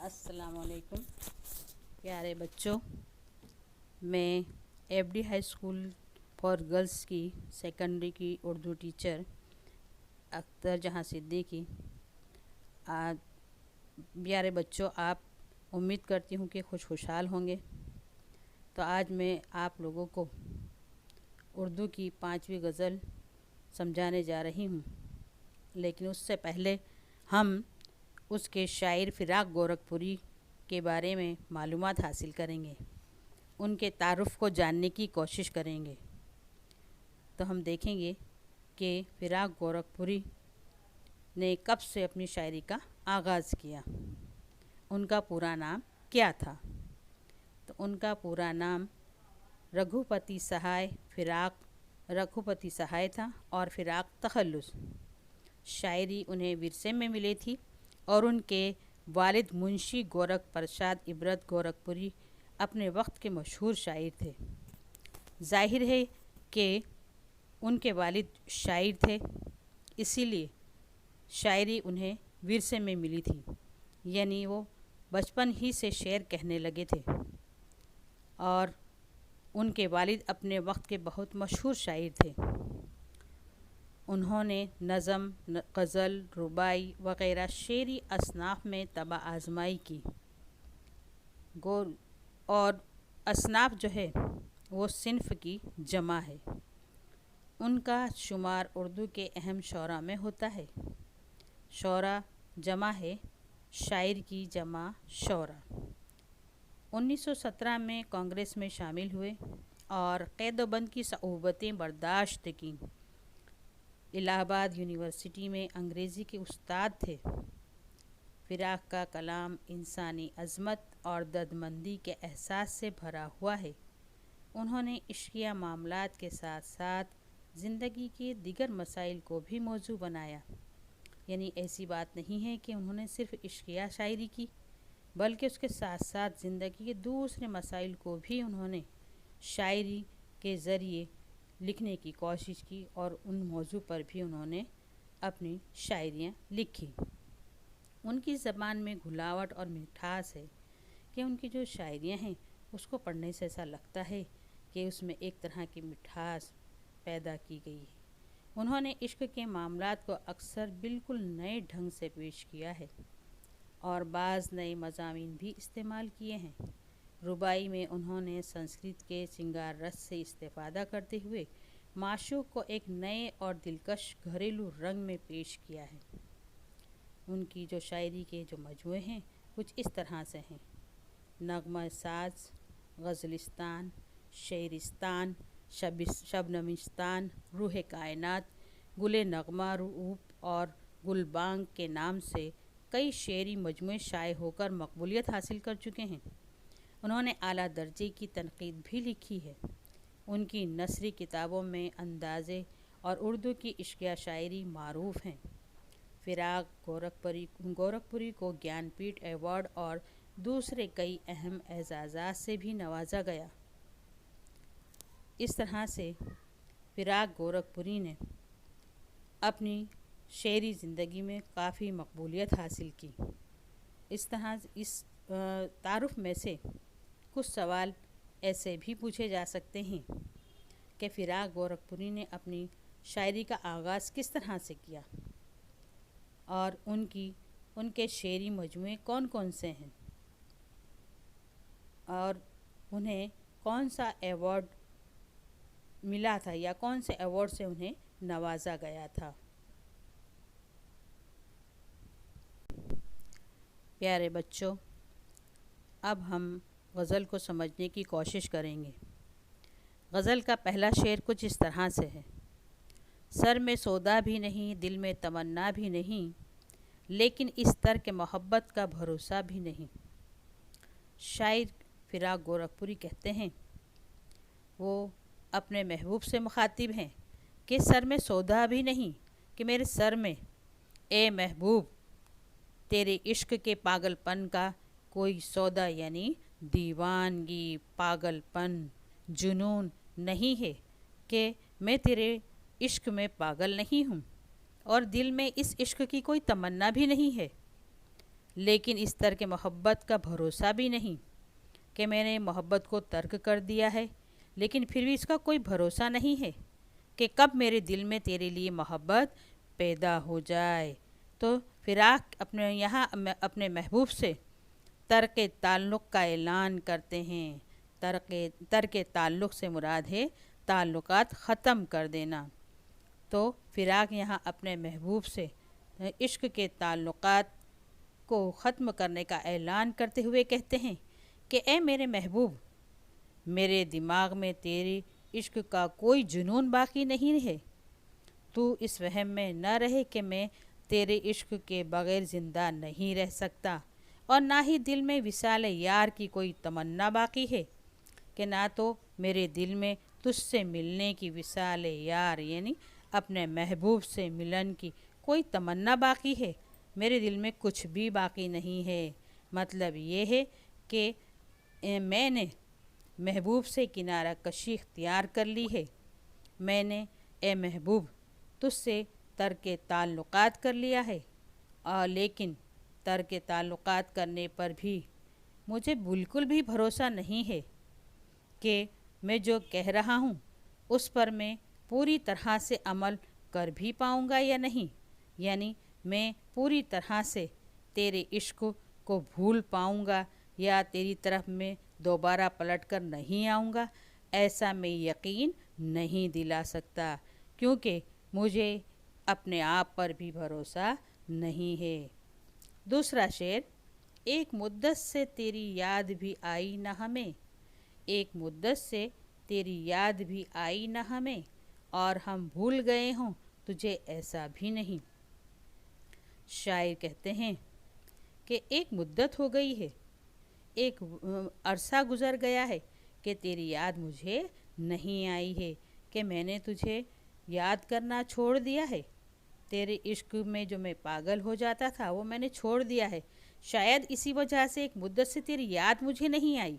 अस्सलाम वालेकुम प्यारे बच्चों। मैं FD high school for girls की सेकेंडरी की उर्दू टीचर अख्तर जहां सिद्दीकी। आज प्यारे बच्चों, आप उम्मीद करती हूँ कि खुशहाल होंगे। तो आज मैं आप लोगों को उर्दू की 5वीं गज़ल समझाने जा रही हूँ, लेकिन उससे पहले हम उसके शायर फ़िराक गोरखपुरी के बारे में मालूमात हासिल करेंगे, उनके तारुफ़ को जानने की कोशिश करेंगे। तो हम देखेंगे कि फ़िराक गोरखपुरी ने कब से अपनी शायरी का आगाज़ किया, उनका पूरा नाम क्या था। तो उनका पूरा नाम रघुपति सहाय फ़िराक रघुपति सहाय था और फ़िराक तखल्लुस। शायरी उन्हें विरसे में मिली थी और उनके वालिद मुंशी गोरख प्रसाद इबरत गोरखपुरी अपने वक्त के मशहूर शायर थे। जाहिर है कि उनके वालिद शायर थे, इसीलिए शायरी उन्हें विरसे में मिली थी, यानी वो बचपन ही से शेर कहने लगे थे। और उनके वालिद अपने वक्त के बहुत मशहूर शायर थे। उन्होंने नज़म, गज़ल, रुबाई वग़ैरह शेरी असनाफ़ में तबा आज़माई की। गोल और असनाफ़ जो है वो सिन्फ़ की जमा है। उनका शुमार उर्दू के अहम शोरा में होता है। शोरा जमा है शायर की जमा शोरा। 1917 में कांग्रेस में शामिल हुए और क़ैद-ओ-बंद की सऊबतें बर्दाश्त की। इलाहाबाद यूनिवर्सिटी में अंग्रेज़ी के उस्ताद थे। फ़िराक का कलाम इंसानी अज़मत और दर्दमंदी के एहसास से भरा हुआ है। उन्होंने इश्किया मामलात के साथ साथ ज़िंदगी के दिगर मसाइल को भी मौजू बनाया। यानी ऐसी बात नहीं है कि उन्होंने सिर्फ़ इश्किया शायरी की, बल्कि उसके साथ साथ ज़िंदगी के दूसरे मसाइल को भी उन्होंने शायरी के ज़रिए लिखने की कोशिश की और उन मौजू पर भी उन्होंने अपनी शायरियाँ लिखी। उनकी ज़बान में घुलावट और मिठास है कि उनकी जो शायरियाँ हैं उसको पढ़ने से ऐसा लगता है कि उसमें एक तरह की मिठास पैदा की गई है। उन्होंने इश्क के मामलात को अक्सर बिल्कुल नए ढंग से पेश किया है और बाज़ नए मज़ामीन भी इस्तेमाल किए हैं। रुबाई में उन्होंने संस्कृत के सिंगार रस से इस्तेफ़ादा करते हुए माशूक़ को एक नए और दिलकश घरेलू रंग में पेश किया है। उनकी जो शायरी के जो मजमूए हैं कुछ इस तरह से हैं: नगमा साज, गज़लिस्तान, शेरिस्तान, शबनमिस्तान, रूह कायनात, गुले नगमा रूप और गुलबांग के नाम से कई शेरी मजमूए शाये होकर मकबूलियत हासिल कर चुके हैं। उन्होंने आला दर्जे की तनक़ीद भी लिखी है। उनकी नसरी किताबों में अंदाज़े और उर्दू की इश्किया शायरी मारूफ़ हैं। फ़िराक गोरखपुरी को ज्ञानपीठ अवार्ड और दूसरे कई अहम एज़ाज़ात से भी नवाजा गया। इस तरह से फ़िराक गोरखपुरी ने अपनी शेरी ज़िंदगी में काफ़ी मकबूलियत हासिल की। इस तरह इस तारुफ़ में से कुछ सवाल ऐसे भी पूछे जा सकते हैं कि फ़िराक गोरखपुरी ने अपनी शायरी का आगाज़ किस तरह से किया और उनके शेरी मजमूए कौन कौन से हैं और उन्हें कौन सा एवॉर्ड मिला था या कौन से अवार्ड से उन्हें नवाजा गया था। प्यारे बच्चों, अब हम गज़ल को समझने की कोशिश करेंगे। गज़ल का पहला शेर कुछ इस तरह से है: सर में सौदा भी नहीं, दिल में तमन्ना भी नहीं, लेकिन इस तर्क मोहब्बत का भरोसा भी नहीं। शायर फ़िराक गोरखपुरी कहते हैं, वो अपने महबूब से मुखातिब हैं कि सर में सौदा भी नहीं, कि मेरे सर में ए महबूब तेरे इश्क के पागलपन का कोई सौदा यानी दीवानगी, पागलपन, जुनून नहीं है, कि मैं तेरे इश्क में पागल नहीं हूँ और दिल में इस इश्क की कोई तमन्ना भी नहीं है। लेकिन इस तरह के मोहब्बत का भरोसा भी नहीं कि मैंने मोहब्बत को तर्क कर दिया है, लेकिन फिर भी इसका कोई भरोसा नहीं है कि कब मेरे दिल में तेरे लिए मोहब्बत पैदा हो जाए। तो फिराक अपने महबूब से तर्क ताल्लुक़ का ऐलान करते हैं। तर्क ताल्लुक़ से मुराद है ताल्लुकात ख़त्म कर देना। तो फिराक यहाँ अपने महबूब से इश्क के ताल्लुकात को ख़त्म करने का ऐलान करते हुए कहते हैं कि ए मेरे महबूब, मेरे दिमाग में तेरी इश्क का कोई जुनून बाकी नहीं है। तू इस वहम में न रहे कि मैं तेरे इश्क के बग़ैर ज़िंदा नहीं रह सकता, और ना ही दिल में विसाल यार की कोई तमन्ना बाकी है, कि ना तो मेरे दिल में तुझसे मिलने की विसाल यार यानी अपने महबूब से मिलन की कोई तमन्ना बाकी है। मेरे दिल में कुछ भी बाकी नहीं है। मतलब ये है कि मैंने महबूब से किनारा कशी इख्तियार कर ली है। मैंने ए महबूब तुझसे तर्क ताल्लुकात कर लिया है, और लेकिन तर्क ताल्लुकात करने पर भी मुझे बिल्कुल भी भरोसा नहीं है कि मैं जो कह रहा हूँ उस पर मैं पूरी तरह से अमल कर भी पाऊँगा या नहीं, यानी मैं पूरी तरह से तेरे इश्क को भूल पाऊँगा या तेरी तरफ मैं दोबारा पलट कर नहीं आऊँगा, ऐसा मैं यकीन नहीं दिला सकता, क्योंकि मुझे अपने आप पर भी भरोसा नहीं है। दूसरा शेर, एक मुद्दत से तेरी याद भी आई न हमें, एक मुद्दत से तेरी याद भी आई न हमें, और हम भूल गए हों तुझे ऐसा भी नहीं। शायर कहते हैं कि एक मुद्दत हो गई है, एक अरसा गुज़र गया है कि तेरी याद मुझे नहीं आई है, कि मैंने तुझे याद करना छोड़ दिया है। तेरे इश्क में जो मैं पागल हो जाता था वो मैंने छोड़ दिया है। शायद इसी वजह से एक मुद्दत से तेरी याद मुझे नहीं आई,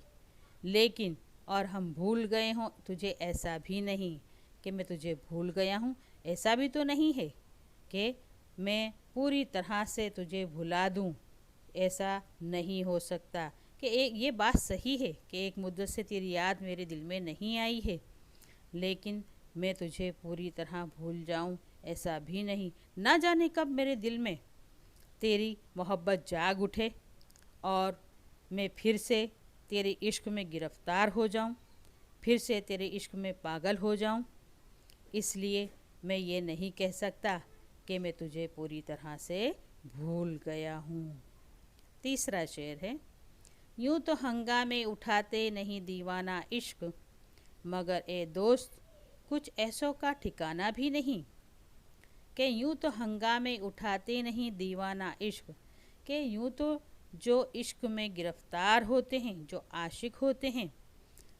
लेकिन और हम भूल गए हों तुझे ऐसा भी नहीं कि मैं तुझे भूल गया हूँ। ऐसा भी तो नहीं है कि मैं पूरी तरह से तुझे भुला दूँ, ऐसा नहीं हो सकता। कि ये बात सही है कि एक मुद्दत से तेरी याद मेरे दिल में नहीं आई है, लेकिन मैं तुझे पूरी तरह भूल जाऊँ ऐसा भी नहीं। ना जाने कब मेरे दिल में तेरी मोहब्बत जाग उठे और मैं फिर से तेरे इश्क में गिरफ़्तार हो जाऊं, फिर से तेरे इश्क में पागल हो जाऊं। इसलिए मैं ये नहीं कह सकता कि मैं तुझे पूरी तरह से भूल गया हूँ। तीसरा शेर है, यूँ तो हंगामे उठाते नहीं दीवाना इश्क, मगर ए दोस्त कुछ ऐसों का ठिकाना भी नहीं। कि यूँ तो हंगामे उठाते नहीं दीवाना इश्क, कि यूँ तो जो इश्क में गिरफ़्तार होते हैं, जो आशिक होते हैं,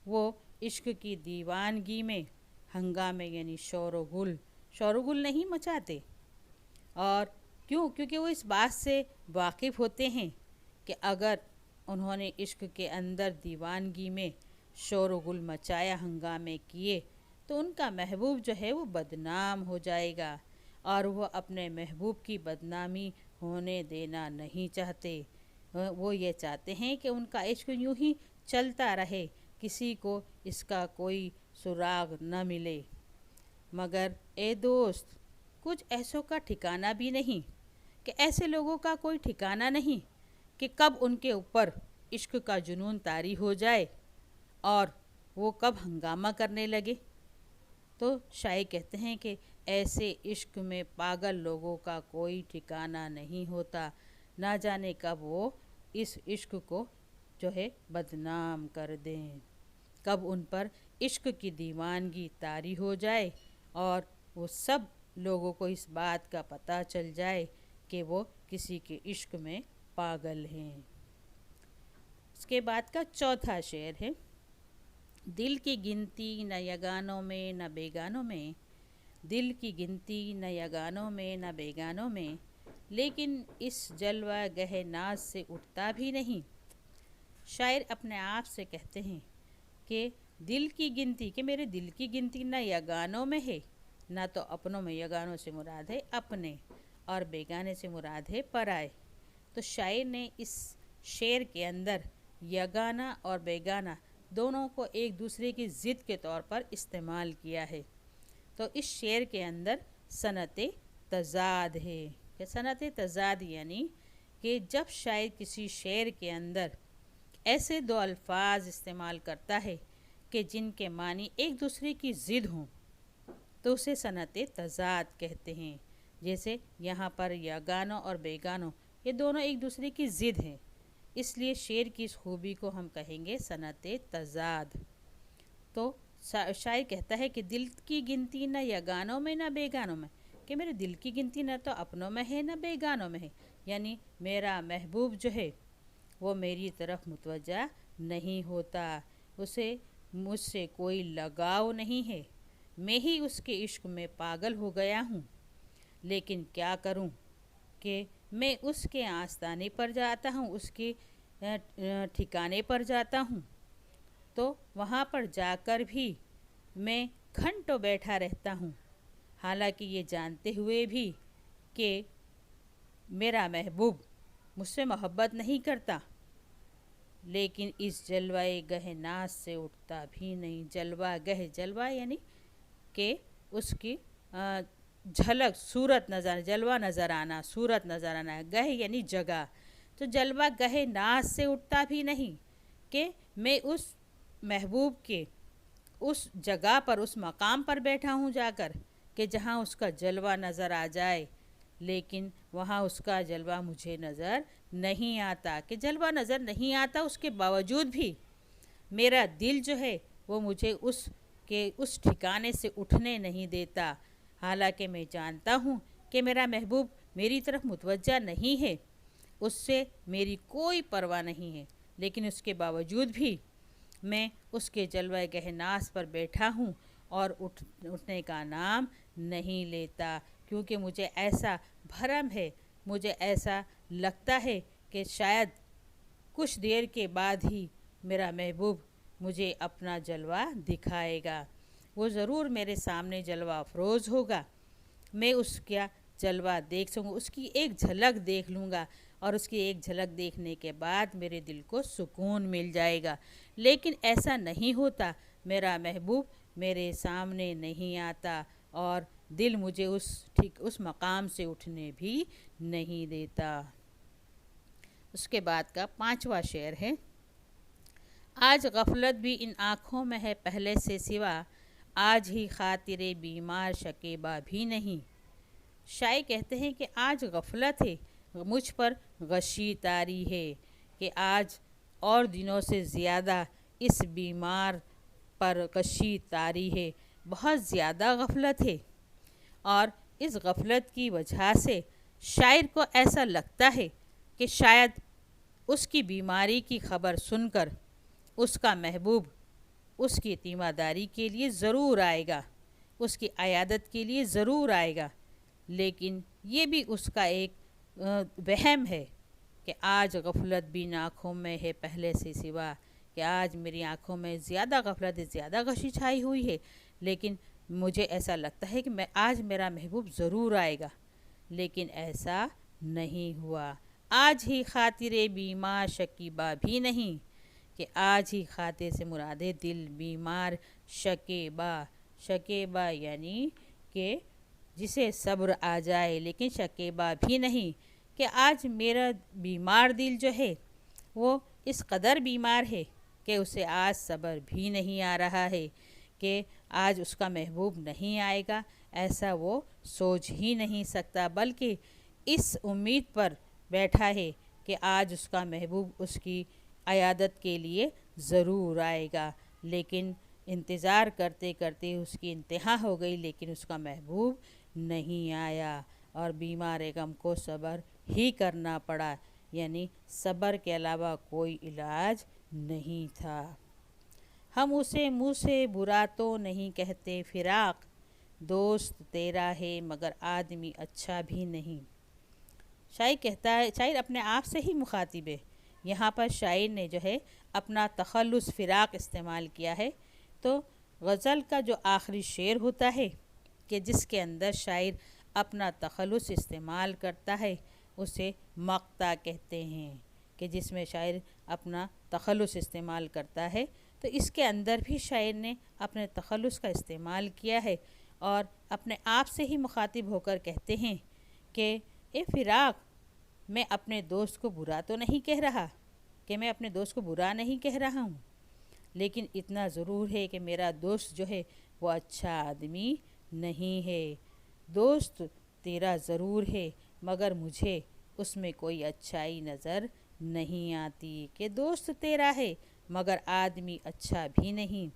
वो इश्क की दीवानगी में हंगामे यानी शोरगुल नहीं मचाते। और क्यों? क्योंकि वो इस बात से वाकिफ़ होते हैं कि अगर उन्होंने इश्क के अंदर दीवानगी में शोरगुल मचाया, हंगामे किए, तो उनका महबूब जो है वो बदनाम हो जाएगा, और वो अपने महबूब की बदनामी होने देना नहीं चाहते। वो ये चाहते हैं कि उनका इश्क यूँ ही चलता रहे, किसी को इसका कोई सुराग न मिले। मगर ए दोस्त कुछ ऐसों का ठिकाना भी नहीं, कि ऐसे लोगों का कोई ठिकाना नहीं कि कब उनके ऊपर इश्क का जुनून तारी हो जाए और वो कब हंगामा करने लगे। तो शायर कहते हैं कि ऐसे इश्क में पागल लोगों का कोई ठिकाना नहीं होता, ना जाने कब वो इस इश्क को जो है बदनाम कर दें, कब उन पर इश्क की दीवानगी तारी हो जाए और वो सब लोगों को इस बात का पता चल जाए कि वो किसी के इश्क में पागल हैं। उसके बाद का चौथा शेर है, दिल की गिनती न यगानों में न बेगानों में, दिल की गिनती न यगानों में न बेगानों में, लेकिन इस जलवा गहे नाज से उठता भी नहीं। शायर अपने आप से कहते हैं कि दिल की गिनती, कि मेरे दिल की गिनती न यगानों में है, ना तो अपनों में। यगानों से मुराद है अपने, और बेगाने से मुराद है पराए। تو شاعر نے اس شعر کے اندر یگانہ اور بیگانہ دونوں کو ایک دوسرے کی ضد کے طور پر استعمال کیا ہے۔ تو اس شعر کے اندر صنعت تضاد ہے کہ صنعت تضاد یعنی کہ جب شاعر کسی شعر کے اندر ایسے دو الفاظ استعمال کرتا ہے کہ جن کے معنی ایک دوسرے کی ضد ہوں تو اسے صنعت تضاد کہتے ہیں۔ جیسے یہاں پر یگانوں اور بیگانوں یہ دونوں ایک دوسرے کی ضد ہیں، اس لیے شعر کی اس خوبی کو ہم کہیں گے صنعت تضاد۔ تو شاعر کہتا ہے کہ دل کی گنتی نہ یگانوں میں نہ بیگانوں میں، کہ میرے دل کی گنتی نہ تو اپنوں میں ہے نہ بیگانوں میں ہے، یعنی میرا محبوب جو ہے وہ میری طرف متوجہ نہیں ہوتا، اسے مجھ سے کوئی لگاؤ نہیں ہے، میں ہی اس کے عشق میں پاگل ہو گیا ہوں، لیکن کیا کروں کہ میں اس کے آستانے پر جاتا ہوں، اس کے ٹھکانے پر جاتا ہوں، تو وہاں پر جا کر بھی میں گھنٹوں بیٹھا رہتا ہوں، حالانکہ یہ جانتے ہوئے بھی کہ میرا محبوب مجھ سے محبت نہیں کرتا، لیکن اس جلوہ گہ ناز سے اٹھتا بھی نہیں۔ جلوہ گہ، جلوہ یعنی کہ اس کی جھلک، صورت نظر، جلوہ نظر آنا، صورت نظر آنا، گہ یعنی جگہ، تو جلوہ گہ ناز سے اٹھتا بھی نہیں کہ میں اس محبوب کے اس جگہ پر، اس مقام پر بیٹھا ہوں جا کر کہ جہاں اس کا جلوہ نظر آ جائے، لیکن وہاں اس کا جلوہ مجھے نظر نہیں آتا، کہ جلوہ نظر نہیں آتا اس کے باوجود بھی میرا دل جو ہے وہ مجھے اس ٹھکانے سے اٹھنے نہیں دیتا، حالانکہ میں جانتا ہوں کہ میرا محبوب میری طرف متوجہ نہیں ہے، اس سے میری کوئی پرواہ نہیں ہے، لیکن اس کے باوجود بھی میں اس کے جلوہ گہ ناز پر بیٹھا ہوں اور اٹھنے کا نام نہیں لیتا، کیونکہ مجھے ایسا بھرم ہے، مجھے ایسا لگتا ہے کہ شاید کچھ دیر کے بعد ہی میرا محبوب مجھے اپنا جلوہ دکھائے گا، وہ ضرور میرے سامنے جلوہ افروز ہوگا، میں اس کا جلوہ دیکھ سکوں، اس کی ایک جھلک دیکھ لوں گا، اور اس کی ایک جھلک دیکھنے کے بعد میرے دل کو سکون مل جائے گا، لیکن ایسا نہیں ہوتا، میرا محبوب میرے سامنے نہیں آتا اور دل مجھے اس مقام سے اٹھنے بھی نہیں دیتا۔ اس کے بعد کا 5واں شعر ہے: آج غفلت بھی ان آنکھوں میں ہے پہلے سے سوا، آج ہی خاطر بیمار شکیبہ بھی نہیں۔ شاعر کہتے ہیں کہ آج غفلت ہے، مجھ پر غشی طاری ہے، کہ آج اور دنوں سے زیادہ اس بیمار پر غشی طاری ہے، بہت زیادہ غفلت ہے، اور اس غفلت کی وجہ سے شاعر کو ایسا لگتا ہے کہ شاید اس کی بیماری کی خبر سن کر اس کا محبوب اس کی تیمارداری کے لیے ضرور آئے گا، اس کی عیادت کے لیے ضرور آئے گا، لیکن یہ بھی اس کا ایک وہم ہے کہ آج غفلت بھی آنکھوں میں ہے پہلے سے سوا، کہ آج میری آنکھوں میں زیادہ غفلت ہے، زیادہ غشی چھائی ہوئی ہے، لیکن مجھے ایسا لگتا ہے کہ آج میرا محبوب ضرور آئے گا، لیکن ایسا نہیں ہوا۔ آج ہی خاطر بیمار شکیبہ بھی نہیں، کہ آج ہی خاطر سے مراد ہے دل، بیمار شکیبہ، شکیبہ یعنی کہ جسے صبر آ جائے، لیکن شکیبہ بھی نہیں، کہ آج میرا بیمار دل جو ہے وہ اس قدر بیمار ہے کہ اسے آج صبر بھی نہیں آ رہا ہے، کہ آج اس کا محبوب نہیں آئے گا، ایسا وہ سوچ ہی نہیں سکتا، بلکہ اس امید پر بیٹھا ہے کہ آج اس کا محبوب اس کی عیادت کے لیے ضرور آئے گا، لیکن انتظار کرتے کرتے اس کی انتہا ہو گئی، لیکن اس کا محبوب نہیں آیا، اور بیمار غم کو صبر ہی کرنا پڑا، یعنی صبر کے علاوہ کوئی علاج نہیں تھا۔ ہم اسے منہ سے برا تو نہیں کہتے فراق، دوست تیرا ہے مگر آدمی اچھا بھی نہیں۔ شاعر کہتا ہے، شاعر اپنے آپ سے ہی مخاطب ہے، یہاں پر شاعر نے جو ہے اپنا تخلص فراق استعمال کیا ہے، تو غزل کا جو آخری شعر ہوتا ہے کہ جس کے اندر شاعر اپنا تخلص استعمال کرتا ہے، اسے مقطع کہتے ہیں، کہ جس میں شاعر اپنا تخلص استعمال کرتا ہے۔ تو اس کے اندر بھی شاعر نے اپنے تخلص کا استعمال کیا ہے اور اپنے آپ سے ہی مخاطب ہو کر کہتے ہیں کہ اے فراق، میں اپنے دوست کو برا تو نہیں کہہ رہا، کہ میں اپنے دوست کو برا نہیں کہہ رہا ہوں، لیکن اتنا ضرور ہے کہ میرا دوست جو ہے وہ اچھا آدمی نہیں ہے۔ دوست تیرا ضرور ہے مگر مجھے اس میں کوئی اچھائی نظر نہیں آتی، کہ دوست تیرا ہے مگر آدمی اچھا بھی نہیں،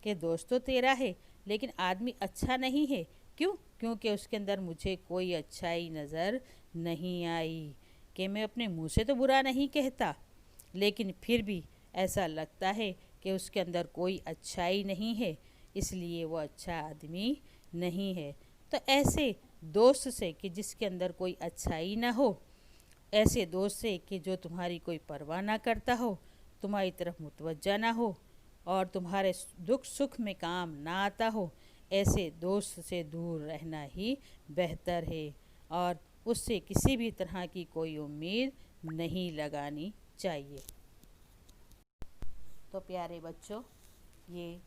کہ دوست تو تیرا ہے لیکن آدمی اچھا نہیں ہے، کیونکہ اس کے اندر مجھے کوئی اچھائی نظر نہیں آئی، کہ میں اپنے منہ سے تو برا نہیں کہتا لیکن پھر بھی ایسا لگتا ہے کہ اس کے اندر کوئی اچھائی نہیں ہے، اس لیے وہ اچھا آدمی نہیں ہے۔ تو ایسے دوست سے کہ جس کے اندر کوئی اچھائی نہ ہو، ایسے دوست سے کہ جو تمہاری کوئی پرواہ نہ کرتا ہو، تمہاری طرف متوجہ نہ ہو اور تمہارے دکھ سکھ میں کام نہ آتا ہو، ایسے دوست سے دور رہنا ہی بہتر ہے اور اس سے کسی بھی طرح کی کوئی امید نہیں لگانی چاہیے۔ تو پیارے بچوں، یہ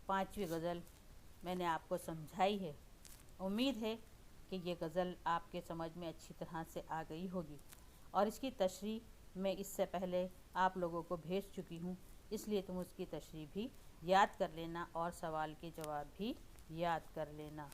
5ویں غزل میں نے آپ کو سمجھائی ہے۔ امید ہے کہ یہ غزل آپ کے سمجھ میں اچھی طرح سے آ گئی ہوگی، اور اس کی تشریح میں اس سے پہلے آپ لوگوں کو بھیج چکی ہوں، اس لیے تم اس کی تشریح بھی یاد کر لینا اور سوال کے جواب بھی یاد کر لینا۔